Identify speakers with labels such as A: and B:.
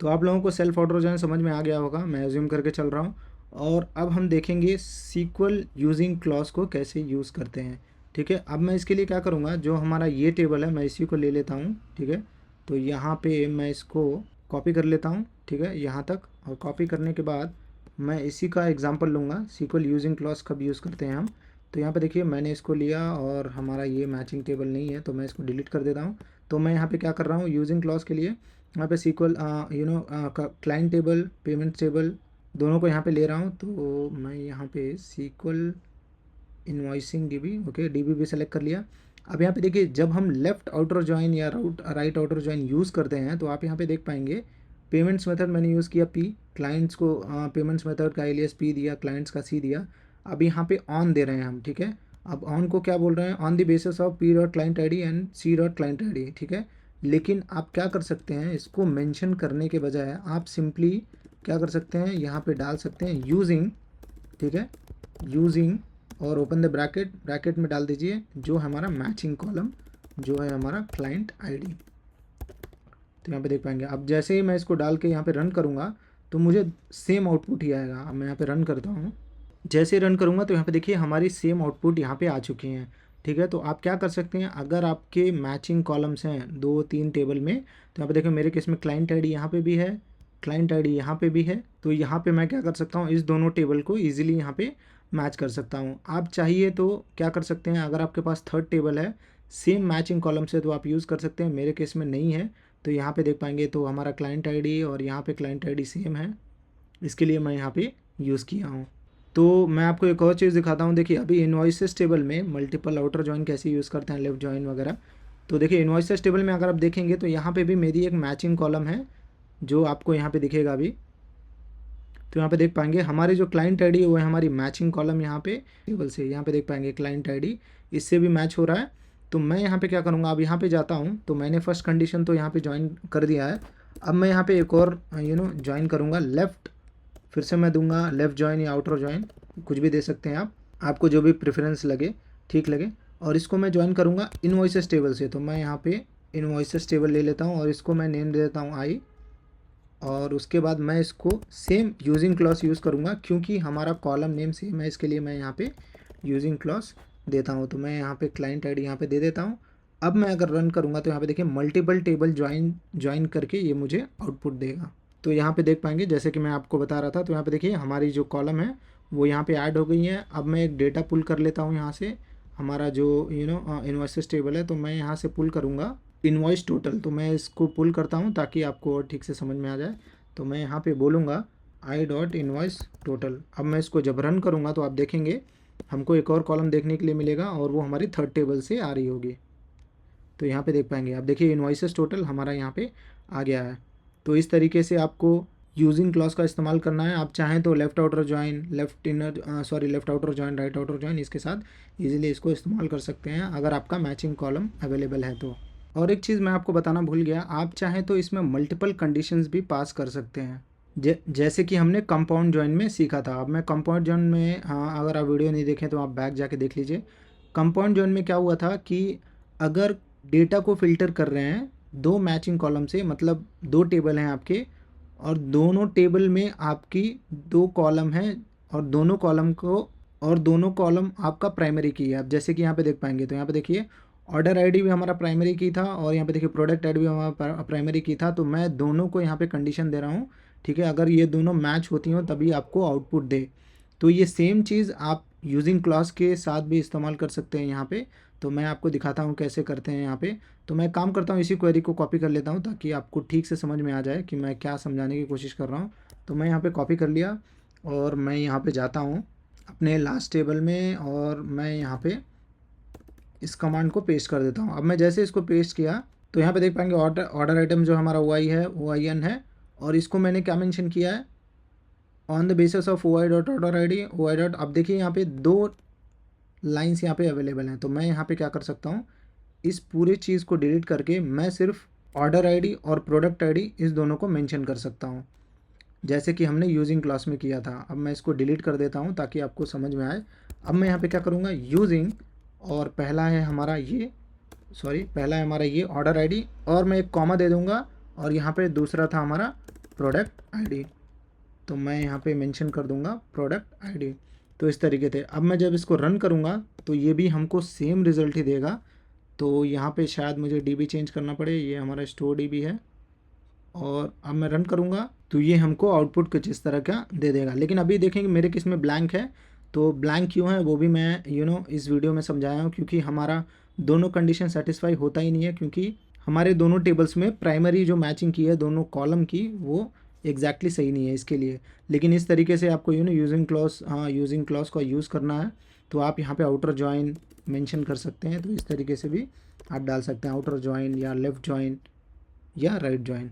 A: तो आप लोगों को सेल्फ ऑटो जॉइन समझ में आ गया होगा, मैं एज्यूम करके चल रहा हूँ। और अब हम देखेंगे सीक्वल यूजिंग क्लॉज को कैसे यूज़ करते हैं। ठीक है, अब मैं इसके लिए क्या करूँगा, जो हमारा ये टेबल है मैं इसी को ले लेता हूँ। ठीक है, तो यहाँ पे मैं इसको कॉपी कर लेता हूँ। ठीक है, यहाँ तक। और कॉपी करने के बाद मैं इसी का एग्जांपल लूँगा, सीक्वल यूजिंग क्लॉज कब यूज़ करते हैं हम। तो यहाँ पे देखिए मैंने इसको लिया और हमारा ये मैचिंग टेबल नहीं है, तो मैं इसको डिलीट कर देता हूँ। तो मैं यहाँ पे क्या कर रहा हूँ, यूजिंग क्लॉज के लिए यहाँ पे SQL client table, payment table दोनों को यहाँ पे ले रहा हूँ। तो मैं यहाँ पे SQL invoicing DB, okay, DB भी सेलेक्ट कर लिया। अब यहाँ पे देखिए जब हम लेफ़्ट आउटर जॉइन या राइट आउटर जॉइन यूज़ करते हैं तो आप यहाँ पे देख पाएंगे पेमेंट्स मेथड मैंने यूज़ किया पी, क्लाइंट्स को पेमेंट्स मेथड का एलियस पी दिया, क्लाइंट्स का सी दिया। अब यहाँ पे ऑन दे रहे हैं हम। ठीक है, अब ऑन को क्या बोल रहे हैं, on the basis of P dot client I D and C dot client I D. ठीक है, लेकिन आप क्या कर सकते हैं, इसको मेंशन करने के बजाय आप सिंपली क्या कर सकते हैं, यहाँ पे डाल सकते हैं यूजिंग। ठीक है, यूजिंग और ओपन द ब्रैकेट, ब्रैकेट में डाल दीजिए जो हमारा मैचिंग कॉलम जो है हमारा क्लाइंट आईडी। तो यहाँ पे देख पाएंगे, अब जैसे ही मैं इसको डाल के यहाँ पे रन करूँगा तो मुझे सेम आउटपुट ही आएगा। अब मैं यहाँ पे रन करता हूँ, जैसे ही रन करूँगा तो यहाँ पे देखिए हमारी सेम आउटपुट यहाँ पे आ चुकी हैं। ठीक है, तो आप क्या कर सकते हैं, अगर आपके मैचिंग कॉलम्स हैं 2-3 टेबल में, तो यहाँ पे देखिए मेरे केस में क्लाइंट आईडी यहाँ पे भी है, क्लाइंट आईडी यहाँ पे भी है। तो यहाँ पे मैं क्या कर सकता हूँ, इस दोनों टेबल को ईजिली यहाँ पे मैच कर सकता हूँ। आप चाहिए तो क्या कर सकते हैं, अगर आपके पास थर्ड टेबल है सेम मैचिंग कॉलम से तो आप यूज़ कर सकते हैं, मेरे केस में नहीं है। तो यहाँ पे देख पाएंगे तो हमारा क्लाइंट आईडी और यहाँ पे क्लाइंट आईडी सेम है, इसके लिए मैं यहाँ पे यूज़ किया हूँ। तो मैं आपको एक और चीज़ दिखाता हूँ। देखिए अभी इन्वॉइसेस टेबल में मल्टीपल आउटर जॉइन कैसे यूज़ करते हैं, लेफ्ट जॉइन वगैरह। तो देखिए इन्वॉइसेस टेबल में अगर आप देखेंगे तो यहाँ पे भी मेरी एक मैचिंग कॉलम है जो आपको यहाँ पे दिखेगा अभी। तो यहाँ पे देख पाएंगे हमारी जो क्लाइंट आईडी है वो है हमारी मैचिंग कॉलम यहाँ पे टेबल से, यहाँ पे देख पाएंगे क्लाइंट आईडी इससे भी मैच हो रहा है। तो मैं यहाँ पे क्या करूँगा, अब यहाँ पे जाता हूँ तो मैंने फर्स्ट कंडीशन तो यहाँ पे ज्वाइन कर दिया है। अब मैं यहाँ पे एक और ज्वाइन करूँगा लेफ़्ट, फिर से मैं दूंगा लेफ़्ट जॉइन या आउटर जॉइन, कुछ भी दे सकते हैं आप, आपको जो भी प्रेफरेंस लगे, ठीक लगे। और इसको मैं ज्वाइन करूँगा इनवॉइसेस टेबल से। तो मैं यहाँ पे इनवॉइसेस टेबल ले लेता हूँ और इसको मैं नेम दे देता हूँ आई। और उसके बाद मैं इसको सेम यूजिंग क्लॉज यूज़ करूँगा क्योंकि हमारा कॉलम नेम सेम है, इसके लिए मैं यहाँ पे यूजिंग क्लॉज देता हूँ। तो मैं यहाँ पे क्लाइंट आईडी यहाँ पे दे देता हूँ। अब मैं अगर रन करूँगा तो यहाँ पे देखिए मल्टीपल टेबल ज्वाइन करके ये मुझे आउटपुट देगा। तो यहाँ पे देख पाएंगे जैसे कि मैं आपको बता रहा था, तो यहाँ पे देखिए हमारी जो कॉलम है वो यहाँ पे ऐड हो गई है। अब मैं एक डेटा पुल कर लेता हूँ यहाँ से, हमारा जो इन्वॉइसेस टेबल है, तो मैं यहाँ से पुल करूँगा इनवॉइस टोटल। तो मैं इसको पुल करता हूँ ताकि आपको और ठीक से समझ में आ जाए। तो मैं यहाँ पे बोलूँगा आई डॉट इनवॉइस टोटल। अब मैं इसको जब रन करूँगा तो आप देखेंगे हमको एक और कॉलम देखने के लिए मिलेगा और वो हमारी थर्ड टेबल से आ रही होगी। तो यहाँ पे देख पाएंगे आप, देखिए इनवॉइसेस टोटल हमारा यहाँ पे आ गया है। तो इस तरीके से आपको यूजिंग क्लॉज का इस्तेमाल करना है। आप चाहें तो left outer join, left outer join, right outer join, इसके साथ इजीली इसको इस्तेमाल कर सकते हैं अगर आपका मैचिंग कॉलम अवेलेबल है तो। और एक चीज़ मैं आपको बताना भूल गया, आप चाहें तो इसमें मल्टीपल कंडीशंस भी पास कर सकते हैं, जैसे कि हमने कंपाउंड जॉइन में सीखा था। अब मैं कंपाउंड जॉइन में, हाँ अगर आप वीडियो नहीं देखें तो आप बैक जाके देख लीजिए। कंपाउंड जॉइन में क्या हुआ था कि अगर डेटा को फिल्टर कर रहे हैं दो मैचिंग कॉलम से, मतलब दो टेबल हैं आपके और दोनों टेबल में आपकी दो कॉलम हैं और दोनों कॉलम आपका प्राइमरी की है। अब जैसे कि यहाँ पे देख पाएंगे, तो यहाँ पे देखिए ऑर्डर आईडी भी हमारा प्राइमरी की था और यहाँ पे देखिए प्रोडक्ट आईडी भी हमारा प्राइमरी की था। तो मैं दोनों को यहाँ पे कंडीशन दे रहा हूँ, ठीक है, अगर ये दोनों मैच होती हों तभी आपको आउटपुट दे। तो ये सेम चीज़ आप यूजिंग क्लॉज के साथ भी इस्तेमाल कर सकते हैं यहाँ पे। तो मैं आपको दिखाता हूँ कैसे करते हैं यहाँ पे। तो मैं काम करता हूँ, इसी क्वेरी को कॉपी कर लेता हूँ ताकि आपको ठीक से समझ में आ जाए कि मैं क्या समझाने की कोशिश कर रहा हूँ। तो मैं यहाँ पे कॉपी कर लिया और मैं यहाँ पे जाता हूँ अपने लास्ट टेबल में और मैं यहाँ पे इस कमांड को पेस्ट कर देता हूँ। अब मैं जैसे इसको पेस्ट किया तो यहाँ पे देख पाएंगे ऑर्डर आइटम जो हमारा OI है, OIN है, और इसको मैंने क्या मेंशन किया है, on the basis of OI dot order I D, OI dot. अब देखिए यहाँ पे दो लाइंस यहाँ पे अवेलेबल हैं। तो मैं यहाँ पे क्या कर सकता हूँ, इस पूरे चीज़ को डिलीट करके मैं सिर्फ ऑर्डर आईडी और प्रोडक्ट आईडी इस दोनों को मेंशन कर सकता हूँ, जैसे कि हमने यूजिंग क्लास में किया था। अब मैं इसको डिलीट कर देता हूँ ताकि आपको समझ में आए। अब मैं यहाँ पे क्या करूँगा, यूजिंग, और पहला है हमारा ये ऑर्डर आईडी और मैं एक कॉमा दे दूँगा और यहाँ पे दूसरा था हमारा प्रोडक्ट आईडी। तो मैं यहाँ पे मेंशन कर दूँगा प्रोडक्ट आईडी। तो इस तरीके से अब मैं जब इसको रन करूँगा तो ये भी हमको सेम रिज़ल्ट ही देगा। तो यहाँ पे शायद मुझे डीबी चेंज करना पड़े, ये हमारा स्टोर डीबी है, और अब मैं रन करूँगा तो ये हमको आउटपुट कुछ इस तरह का दे देगा। लेकिन अभी देखेंगे मेरे किस में ब्लैंक है, तो ब्लैंक क्यों है वो भी मैं इस वीडियो में समझाया हूँ, क्योंकि हमारा दोनों कंडीशन सेटिस्फाई होता ही नहीं है, क्योंकि हमारे दोनों टेबल्स में प्राइमरी जो मैचिंग की है दोनों कॉलम की वो एग्जैक्टली सही नहीं है इसके लिए। लेकिन इस तरीके से आपको यूजिंग क्लॉज यूजिंग क्लॉज का यूज़ करना है तो आप यहाँ पे आउटर जॉइन मेंशन कर सकते हैं। तो इस तरीके से भी आप डाल सकते हैं आउटर जॉइन या लेफ़्ट जॉइन या राइट जॉइन।